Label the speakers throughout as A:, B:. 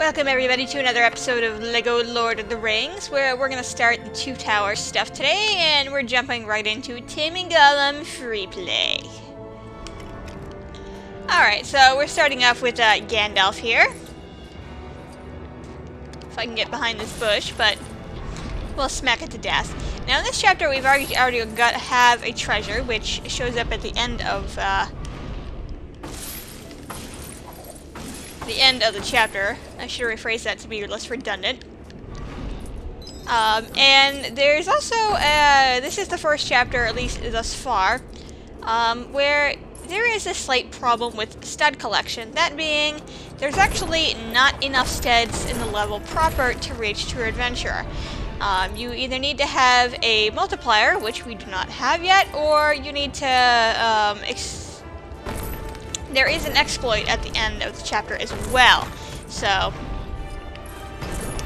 A: Welcome everybody to another episode of LEGO Lord of the Rings, where we're gonna start the Two Towers stuff today, and we're jumping right into Tim and Gollum free play. Alright, so we're starting off with Gandalf here. If I can get behind this bush, but we'll smack it to death. Now in this chapter we've already have a treasure, which shows up at the end of the chapter. I should rephrase that to be less redundant. And there's also, this is the first chapter, at least thus far, where there is a slight problem with stud collection. That being, there's actually not enough studs in the level proper to reach True Adventure. You either need to have a multiplier, which we do not have yet, or you need to, there is an exploit at the end of the chapter as well, so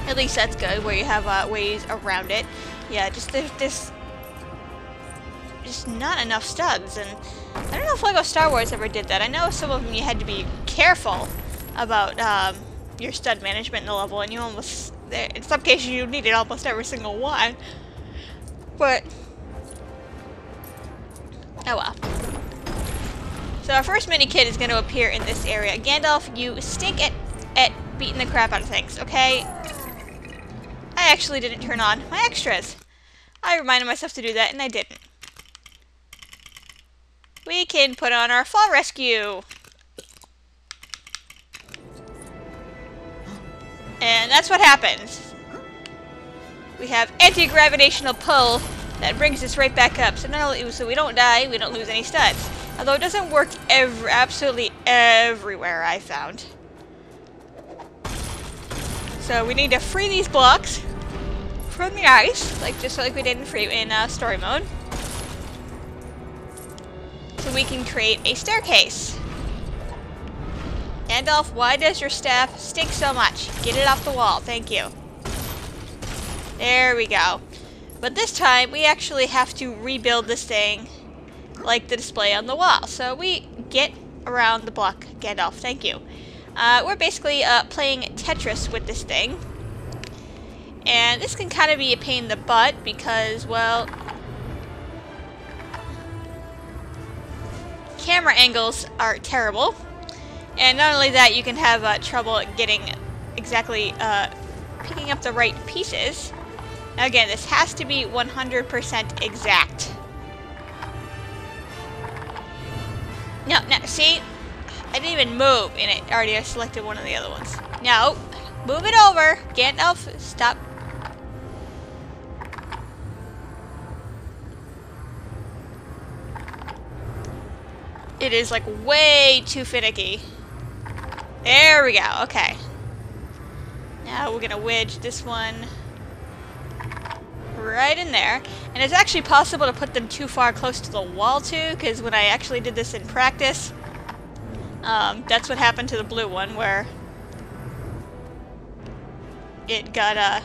A: at least that's good, where you have ways around it. Yeah, there's just not enough studs, and I don't know if LEGO Star Wars ever did that. I know some of them you had to be careful about your stud management in the level, and you almost, in some cases you needed almost every single one, but oh well. So our first mini-kit is going to appear in this area. Gandalf, you stink at beating the crap out of things, okay? I actually didn't turn on my extras. I reminded myself to do that, and I didn't. We can put on our fall rescue. And that's what happens. We have anti-gravitational pull that brings us right back up. So not only so we don't die, we don't lose any studs. Although it doesn't work absolutely everywhere, I found. So we need to free these blocks from the ice, just like we did in story mode, so we can create a staircase. Gandalf, why does your staff stink so much? Get it off the wall, thank you. There we go. But this time we actually have to rebuild this thing like the display on the wall. So we get around the block, Gandalf, thank you. We're basically playing Tetris with this thing. And this can kind of be a pain in the butt because, well, camera angles are terrible. And not only that, you can have trouble getting exactly picking up the right pieces. Now again, this has to be 100% exact. No, see? I didn't even move, and it already selected one of the other ones. No, move it over. Gandalf, stop. It is like way too finicky. There we go, okay. Now we're gonna wedge this one right in there. And it's actually possible to put them too far close to the wall too, because when I actually did this in practice, that's what happened to the blue one, where it got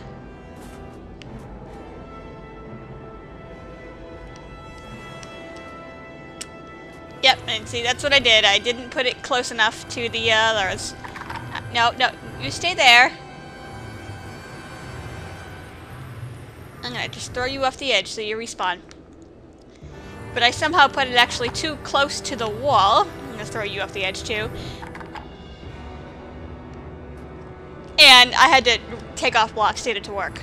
A: yep, and see, that's what I did. I didn't put it close enough to the others. No, you stay there. I'm gonna just throw you off the edge so you respawn. But I somehow put it actually too close to the wall. I'm gonna throw you off the edge too. And I had to take off blocks to get it to work.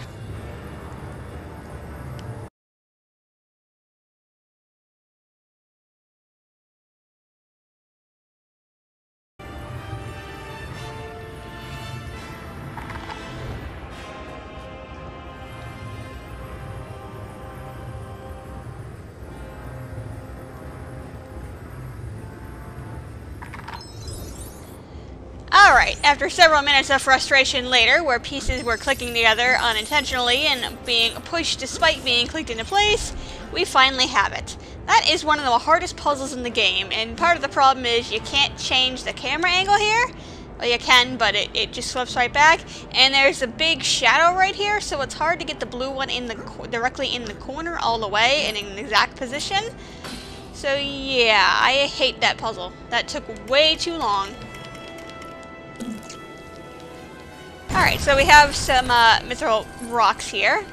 A: Alright, after several minutes of frustration later, where pieces were clicking together unintentionally and being pushed despite being clicked into place, we finally have it. That is one of the hardest puzzles in the game, and part of the problem is you can't change the camera angle here. Well, you can, but it just flips right back, and there's a big shadow right here, so it's hard to get the blue one in directly in the corner all the way in an exact position. So yeah, I hate that puzzle. That took way too long. Alright, so we have some mithril rocks here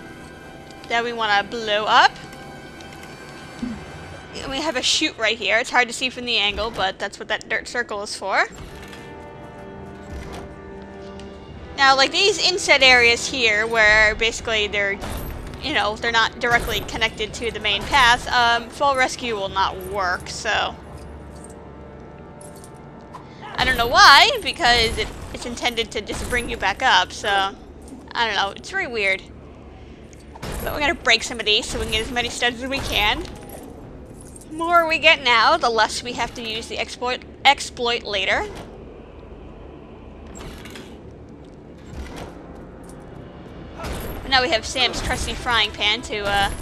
A: that we want to blow up. And we have a chute right here. It's hard to see from the angle, but that's what that dirt circle is for. Now, like these inset areas here, where basically they're, you know, they're not directly connected to the main path, fall rescue will not work, so... I don't know why, because it's intended to just bring you back up, so... I don't know, it's very weird. But we're gonna break some of these so we can get as many studs as we can. The more we get now, the less we have to use the exploit later. But now we have Sam's trusty frying pan to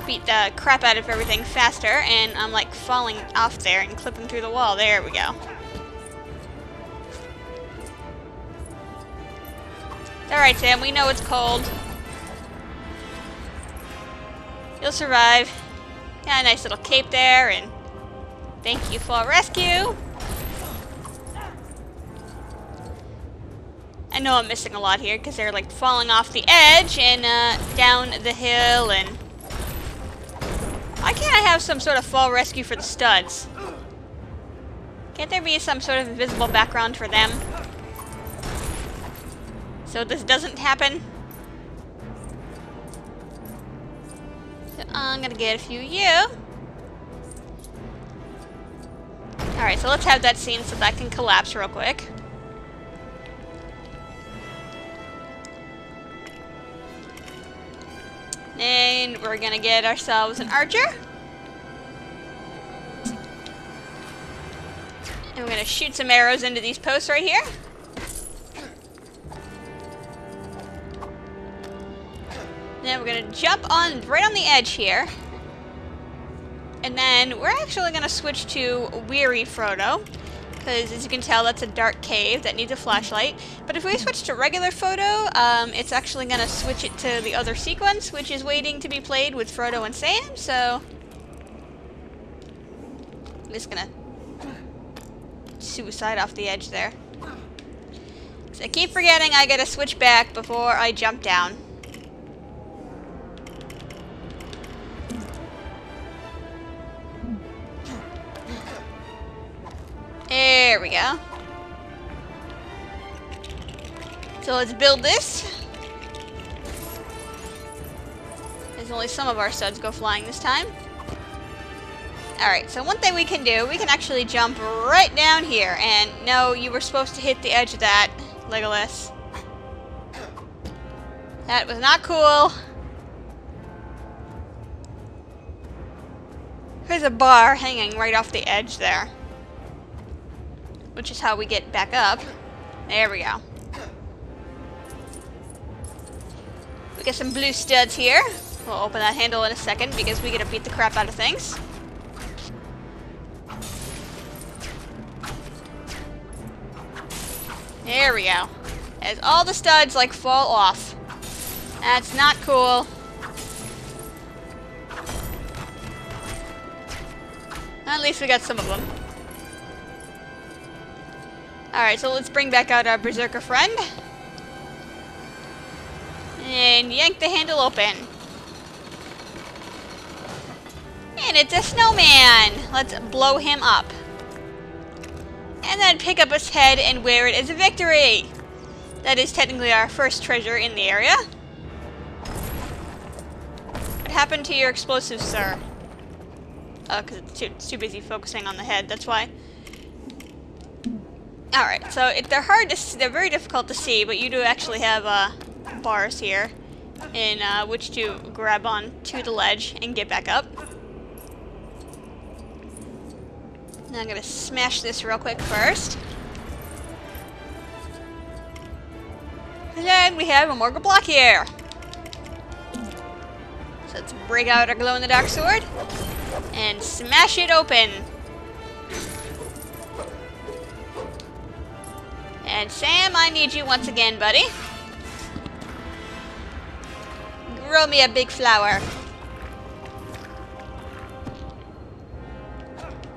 A: beat the crap out of everything faster, and I'm like falling off there and clipping through the wall. There we go. Alright, Sam, we know it's cold. You'll survive. Got a nice little cape there, and thank you, Fall Rescue. I know I'm missing a lot here because they're like falling off the edge and down the hill, and why can't I have some sort of fall rescue for the studs? Can't there be some sort of invisible background for them so this doesn't happen? So I'm gonna get a few of you. Alright, so let's have that scene so that can collapse real quick. And we're gonna get ourselves an archer. And we're gonna shoot some arrows into these posts right here. Then we're gonna jump on right on the edge here. And then we're actually gonna switch to Weary Frodo, because as you can tell, that's a dark cave that needs a flashlight. But if we switch to regular Frodo, it's actually going to switch it to the other sequence, which is waiting to be played with Frodo and Sam, so... I'm just going to suicide off the edge there. So I keep forgetting I got to switch back before I jump down. There we go. So let's build this. There's only some of our studs go flying this time. Alright, so one thing we can do, we can actually jump right down here. And no, you were supposed to hit the edge of that, Legolas. That was not cool. There's a bar hanging right off the edge there, which is how we get back up. There we go. We got some blue studs here. We'll open that handle in a second because we gotta beat the crap out of things. There we go. As all the studs like fall off. That's not cool. At least we got some of them. Alright, so let's bring back out our berserker friend. And yank the handle open. And it's a snowman! Let's blow him up. And then pick up his head and wear it as a victory! That is technically our first treasure in the area. What happened to your explosives, sir? Oh, because it's too busy focusing on the head, that's why. Alright, so they're very difficult to see, but you do actually have bars here in which to grab on to the ledge and get back up. Now I'm gonna smash this real quick first. And then we have a Morgul block here. So let's break out our glow-in-the-dark sword and smash it open. And Sam, I need you once again, buddy. Grow me a big flower.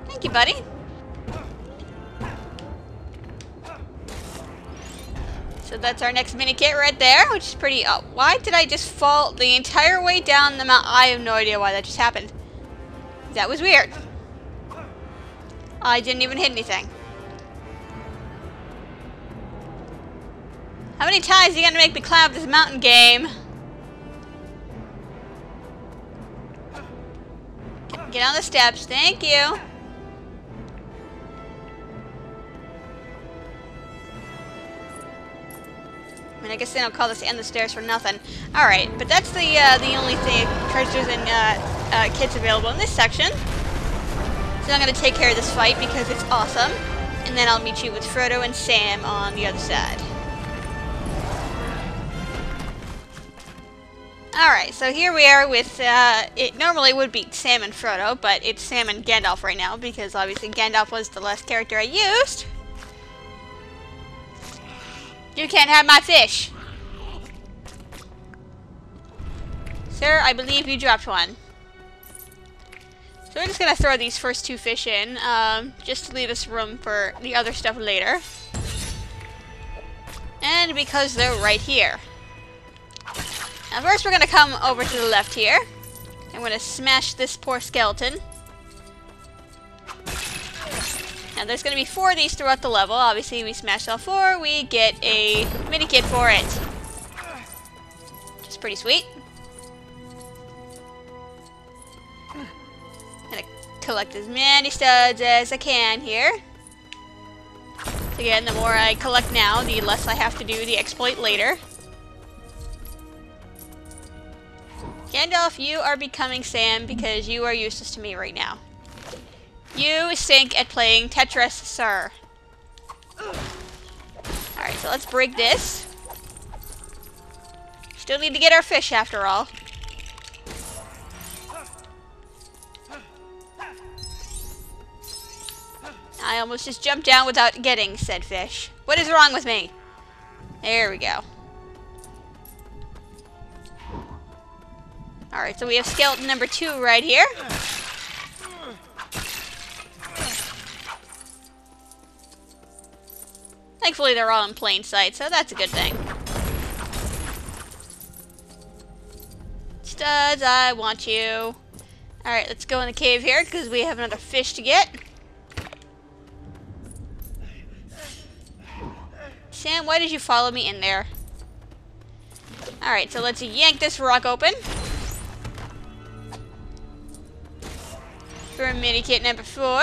A: Thank you, buddy. so that's our next mini kit right there, which is pretty... Oh, why did I just fall the entire way down the mountain? I have no idea why that just happened. That was weird. I didn't even hit anything. How many times are you gonna make me climb up this mountain, game? Get on the steps, thank you. I mean, I guess they don't call this end the stairs for nothing. Alright, but that's the only thing, treasures and kits available in this section. So I'm gonna take care of this fight because it's awesome. And then I'll meet you with Frodo and Sam on the other side. Alright, so here we are with, it normally would be Sam and Frodo, but it's Sam and Gandalf right now, because obviously Gandalf was the last character I used. You can't have my fish! Sir, I believe you dropped one. So we're just gonna throw these first two fish in, just to leave us room for the other stuff later. And because they're right here. Now first we're going to come over to the left here. I'm going to smash this poor skeleton. Now there's going to be 4 of these throughout the level. Obviously we smash all 4, we get a mini kit for it. Which is pretty sweet. I'm going to collect as many studs as I can here. So again, the more I collect now, the less I have to do the exploit later. Gandalf, you are becoming Sam because you are useless to me right now. You stink at playing Tetris, sir. Alright, so let's break this. Still need to get our fish after all. I almost just jumped down without getting said fish. What is wrong with me? There we go. Alright, so we have skeleton number 2 right here. Thankfully they're all in plain sight, so that's a good thing. Studs, I want you. Alright, let's go in the cave here, because we have another fish to get. Sam, why did you follow me in there? Alright, so let's yank this rock open. For mini kit number 4.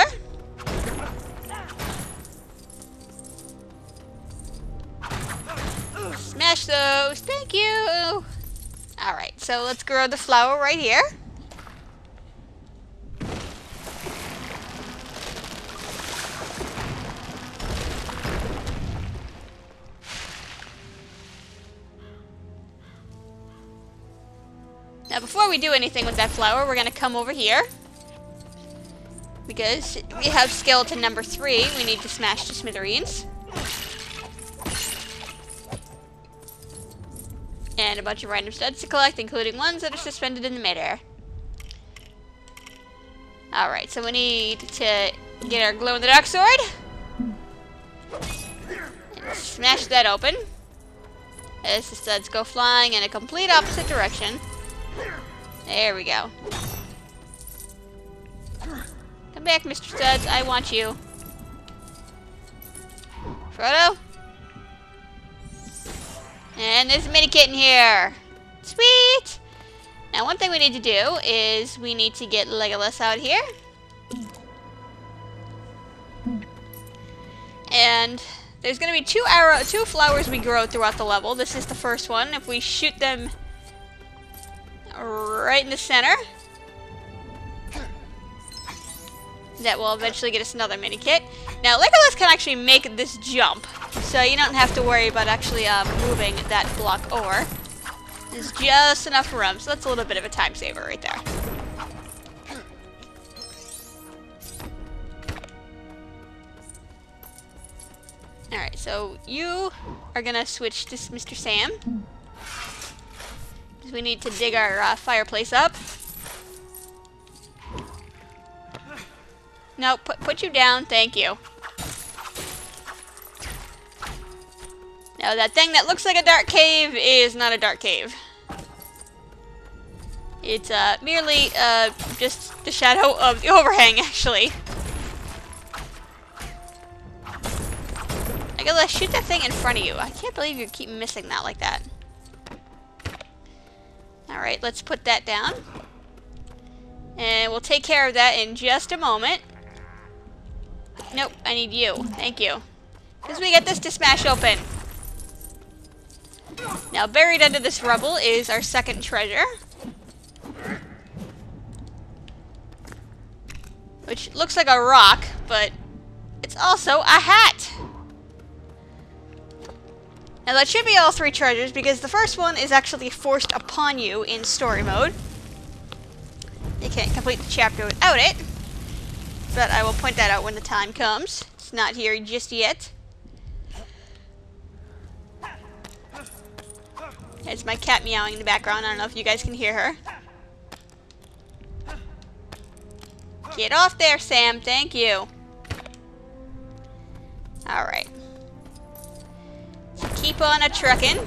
A: Smash those. Thank you. Alright, so let's grow the flower right here. Now before we do anything with that flower, we're going to come over here. Because we have skeleton number 3, we need to smash to smithereens. And a bunch of random studs to collect, including ones that are suspended in the midair. Alright, so we need to get our glow-in-the-dark sword. And smash that open. As the studs go flying in a complete opposite direction. There we go. Come back, Mr. Studs. I want you. Frodo? And there's a mini kit in here. Sweet! Now, one thing we need to do is we need to get Legolas out here. And there's going to be two flowers we grow throughout the level. This is the first one. If we shoot them right in the center, that will eventually get us another mini kit. Now, Legolas can actually make this jump, so you don't have to worry about actually moving that block over. There's just enough room, so that's a little bit of a time saver right there. Alright, so you are gonna switch to Mr. Sam. Because we need to dig our fireplace up. No, put you down, thank you. Now that thing that looks like a dark cave is not a dark cave. It's merely just the shadow of the overhang, actually. I gotta shoot that thing in front of you. I can't believe you keep missing that like that. Alright, let's put that down. And we'll take care of that in just a moment. Nope, I need you. Thank you. Because we get this to smash open. Now, buried under this rubble is our second treasure. Which looks like a rock, but it's also a hat. Now that should be all three treasures, because the first one is actually forced upon you in story mode. You can't complete the chapter without it, but I will point that out when the time comes. It's not here just yet. It's my cat meowing in the background. I don't know if you guys can hear her. Get off there, Sam. Thank you. Alright. Keep on a-truckin'.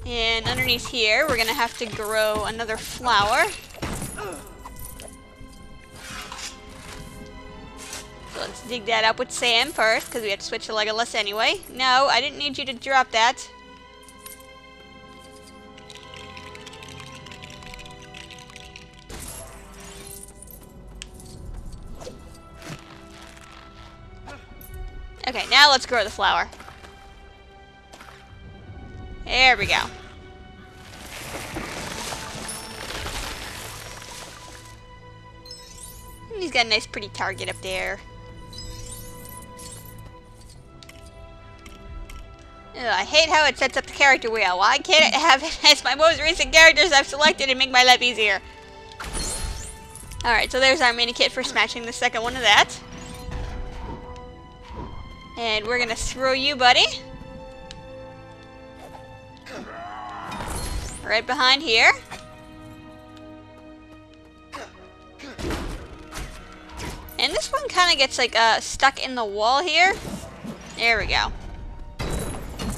A: And underneath here, we're gonna have to grow another flower. So let's dig that up with Sam first, because we have to switch to Legolas anyway. No, I didn't need you to drop that. Okay, now let's grow the flower. There we go. And he's got a nice pretty target up there. Ugh, I hate how it sets up the character wheel. Why can't it have it as my most recent characters I've selected and make my life easier? Alright, so there's our mini kit for smashing the second one of that. And we're gonna throw you, buddy. Right behind here. And this one kind of gets like stuck in the wall here. There we go.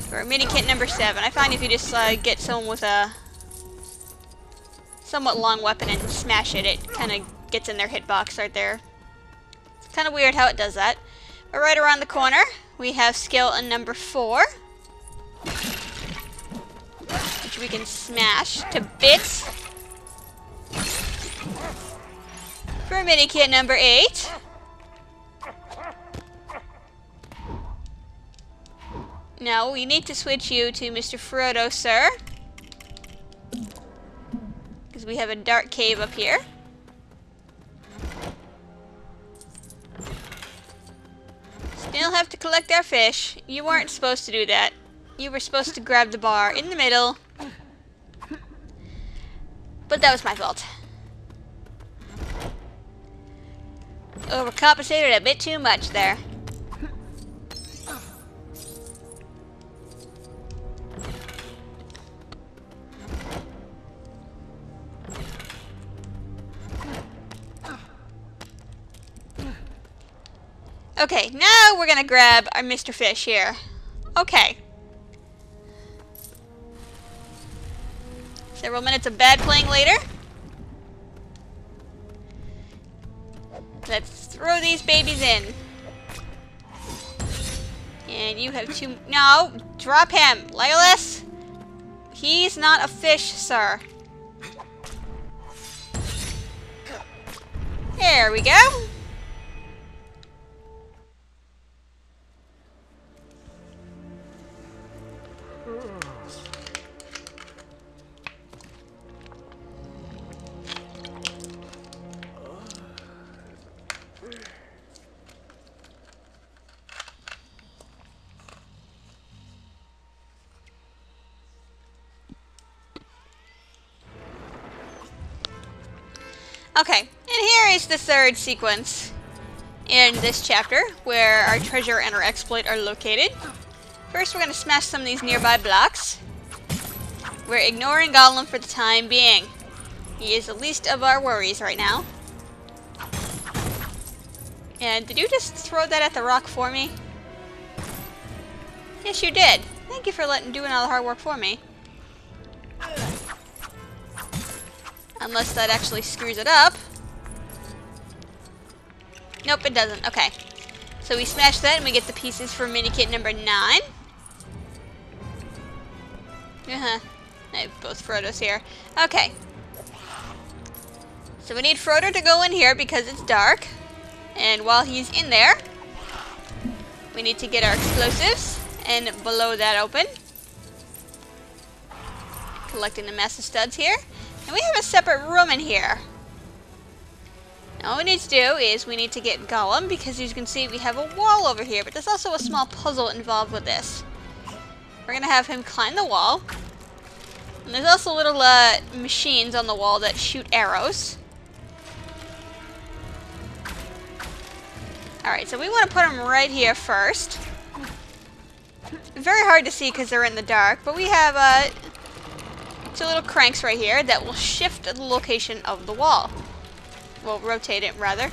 A: For mini kit number 7. I find if you just get someone with a somewhat long weapon and smash it, it kind of gets in their hitbox right there. It's kind of weird how it does that. But right around the corner, we have skeleton number 4. Which we can smash to bits. For mini kit number 8. Now, we need to switch you to Mr. Frodo, sir. Because we have a dark cave up here. Still have to collect our fish. You weren't supposed to do that. You were supposed to grab the bar in the middle. But that was my fault. Overcompensated a bit too much there. Okay, now we're gonna grab our Mr. Fish here. Okay. Several minutes of bad playing later. Let's throw these babies in. And you have 2... No! Drop him! Legolas! He's not a fish, sir. There we go. Okay, and here is the third sequence in this chapter, where our treasure and our exploit are located. First, we're going to smash some of these nearby blocks. We're ignoring Gollum for the time being. He is the least of our worries right now. And did you just throw that at the rock for me? Yes, you did. Thank you for doing all the hard work for me. Unless that actually screws it up. Nope, it doesn't. Okay. So we smash that and we get the pieces for mini-kit number 9. I have both Frodos here. Okay. So we need Frodo to go in here because it's dark. And while he's in there, we need to get our explosives and blow that open. Collecting the massive studs here. And we have a separate room in here. Now all we need to do is we need to get Gollum because as you can see we have a wall over here. But there's also a small puzzle involved with this. We're going to have him climb the wall. And there's also little machines on the wall that shoot arrows. Alright, so we want to put them right here first. Very hard to see because they're in the dark, but we have 2 little cranks right here that will shift the location of the wall. Well, rotate it rather.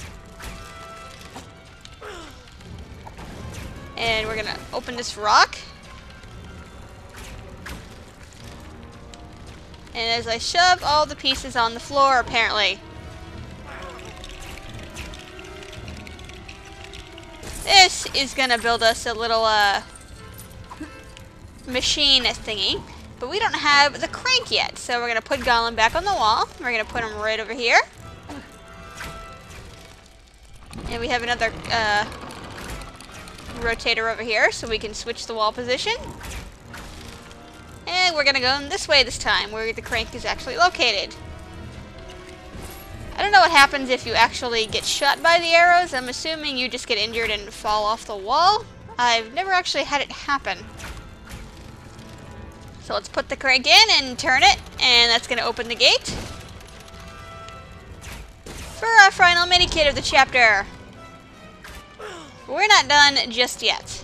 A: And we're going to open this rock. And as I shove all the pieces on the floor, apparently. This is gonna build us a little machine thingy, but we don't have the crank yet. So we're gonna put Gollum back on the wall. We're gonna put him right over here, and we have another rotator over here, so we can switch the wall position. And we're gonna go in this way this time, where the crank is actually located. I don't know what happens if you actually get shot by the arrows. I'm assuming you just get injured and fall off the wall. I've never actually had it happen. So let's put the crank in and turn it, and that's going to open the gate for our final mini-kit of the chapter. We're not done just yet.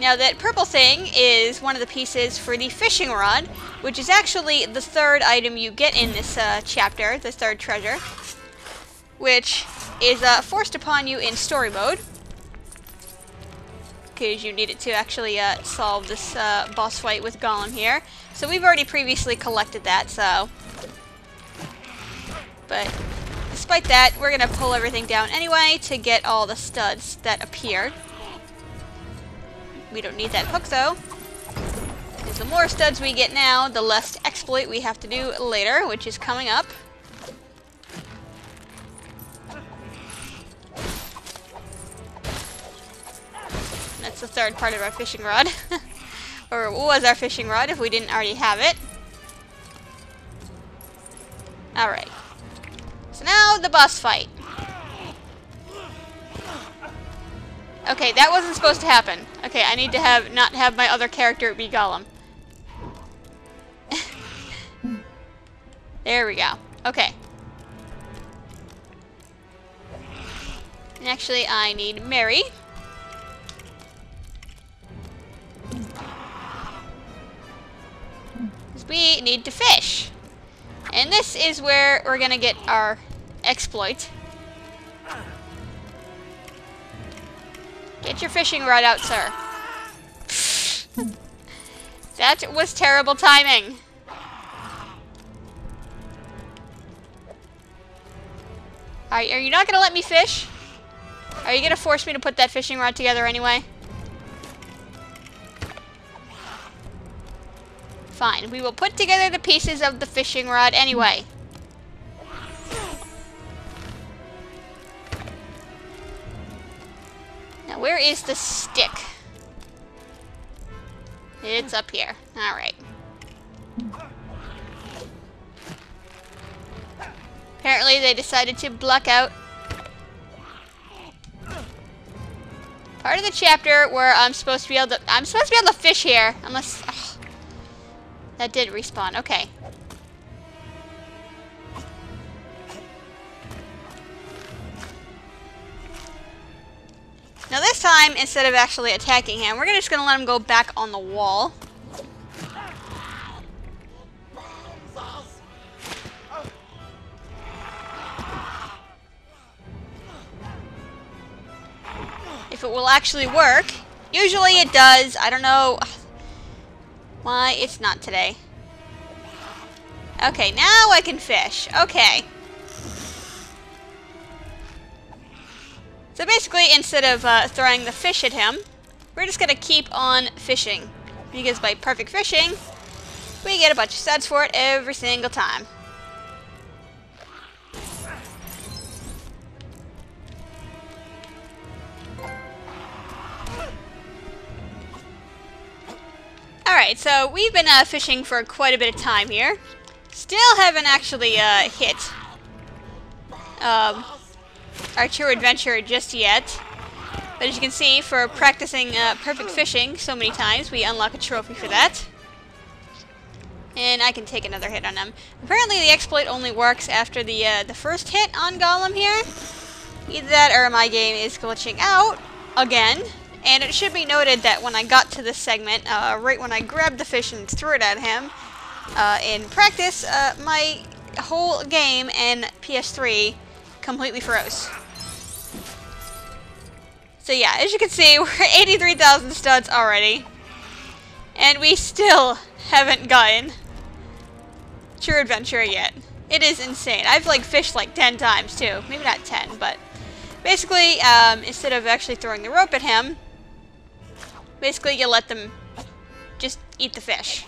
A: Now that purple thing is one of the pieces for the fishing rod, which is actually the 3rd item you get in this chapter, the 3rd treasure, which is forced upon you in story mode, because you need it to actually solve this boss fight with Gollum here. So we've already previously collected that, so... But despite that, we're going to pull everything down anyway to get all the studs that appeared. We don't need that hook though, because the more studs we get now, the less exploit we have to do later, which is coming up. That's the 3rd part of our fishing rod. Or it was our fishing rod if we didn't already have it. Alright. So now the boss fight. Okay, that wasn't supposed to happen. Okay, I need to not have my other character be Gollum. There we go. Okay. And actually, I need Mary. Because we need to fish. And this is where we're going to get our exploit. Get your fishing rod out, sir. That was terrible timing. Are you not going to let me fish? Are you going to force me to put that fishing rod together anyway? Fine. We will put together the pieces of the fishing rod anyway. Now, where is the stick? It's up here. Alright. Apparently they decided to block out part of the chapter where I'm supposed to be able to fish here, unless that did respawn. Okay. Now this time, instead of actually attacking him, we're just going to let him go back on the wall. if it will actually work. Usually it does. I don't know why it's not today. Okay, now I can fish. Okay. So basically, instead of throwing the fish at him, we're just going to keep on fishing. Because by perfect fishing, we get a bunch of studs for it every single time. Alright, so we've been fishing for quite a bit of time here. Still haven't actually hit our true adventure just yet. But as you can see, for practicing perfect fishing so many times, we unlock a trophy for that. And I can take another hit on him. Apparently the exploit only works after the first hit on Gollum here. Either that or my game is glitching out again. And it should be noted that when I got to this segment, right when I grabbed the fish and threw it at him, in practice, my whole game and PS3 completely froze. So yeah, as you can see, we're 83,000 studs already. And we still haven't gotten True Adventure yet. It is insane. I've like fished like 10 times too. Maybe not 10, but basically, instead of actually throwing the rope at him, basically you let them just eat the fish.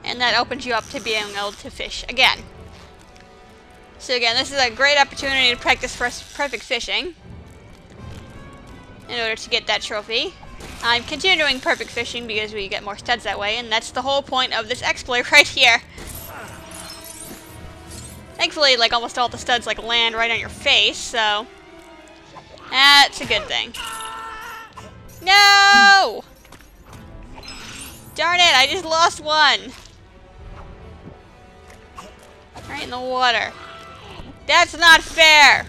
A: And that opens you up to being able to fish again. So again, this is a great opportunity to practice perfect fishing in order to get that trophy. I'm continuing perfect fishing because we get more studs that way, and that's the whole point of this exploit right here. Thankfully, like almost all the studs like land right on your face, so that's a good thing. No! Darn it, I just lost one. Right in the water. That's not fair!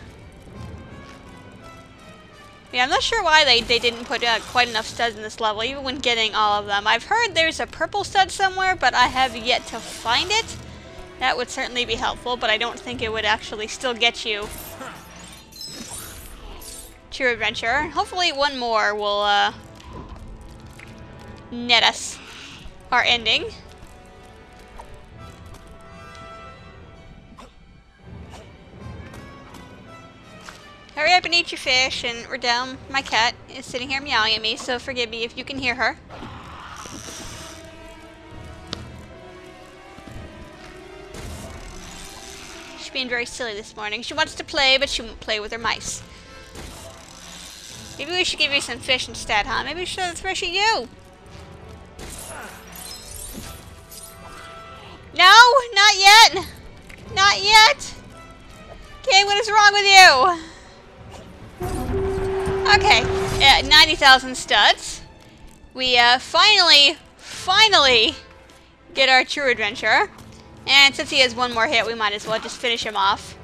A: Yeah, I'm not sure why they didn't put quite enough studs in this level, even when getting all of them. I've heard there's a purple stud somewhere, but I have yet to find it. That would certainly be helpful, but I don't think it would actually still get you True Adventure. Hopefully one more will net us our ending. Hurry up and eat your fish, and Redome, my cat, is sitting here meowing at me, so forgive me if you can hear her. She's being very silly this morning. She wants to play, but she won't play with her mice. Maybe we should give you some fish instead, huh? Maybe we should throw the fish at you. No, not yet. Not yet. Okay, what is wrong with you? Okay, 90,000 studs. We finally get our True Adventure. And since he has one more hit, we might as well just finish him off.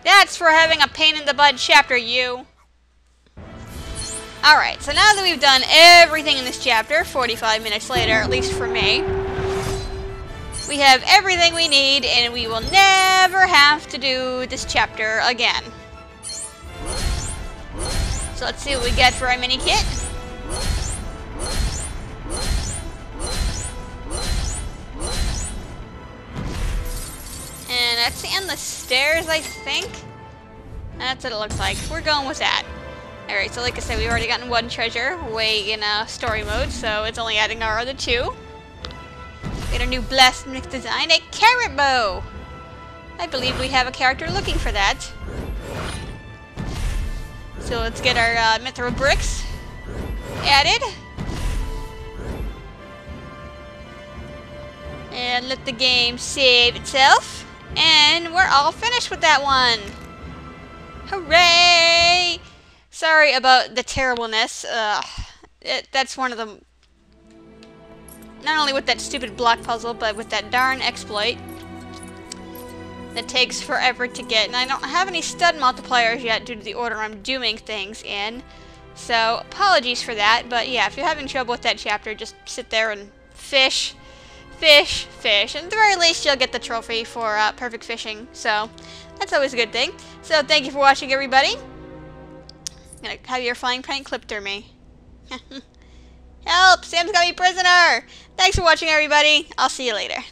A: That's for having a pain in the butt chapter, you. Alright, so now that we've done everything in this chapter, 45 minutes later, at least for me, we have everything we need, and we will never have to do this chapter again. So let's see what we get for our mini kit. And that's on the stairs, I think. That's what it looks like. We're going with that. Alright, so like I said, we've already gotten one treasure way in story mode, so it's only adding our other two. Get a new blast mix design, a carrot bow! I believe we have a character looking for that. So let's get our mithril bricks added. And let the game save itself. And we're all finished with that one. Hooray! Sorry about the terribleness. That's one of the... Not only with that stupid block puzzle, but with that darn exploit. That takes forever to get. And I don't have any stud multipliers yet due to the order I'm doing things in. So, apologies for that. But yeah, if you're having trouble with that chapter, just sit there and fish. Fish, fish. And at the very least, you'll get the trophy for perfect fishing. So, that's always a good thing. So, thank you for watching, everybody. I'm gonna have your flying prank clipped through me. Help! Sam's got me prisoner! Thanks for watching, everybody. I'll see you later.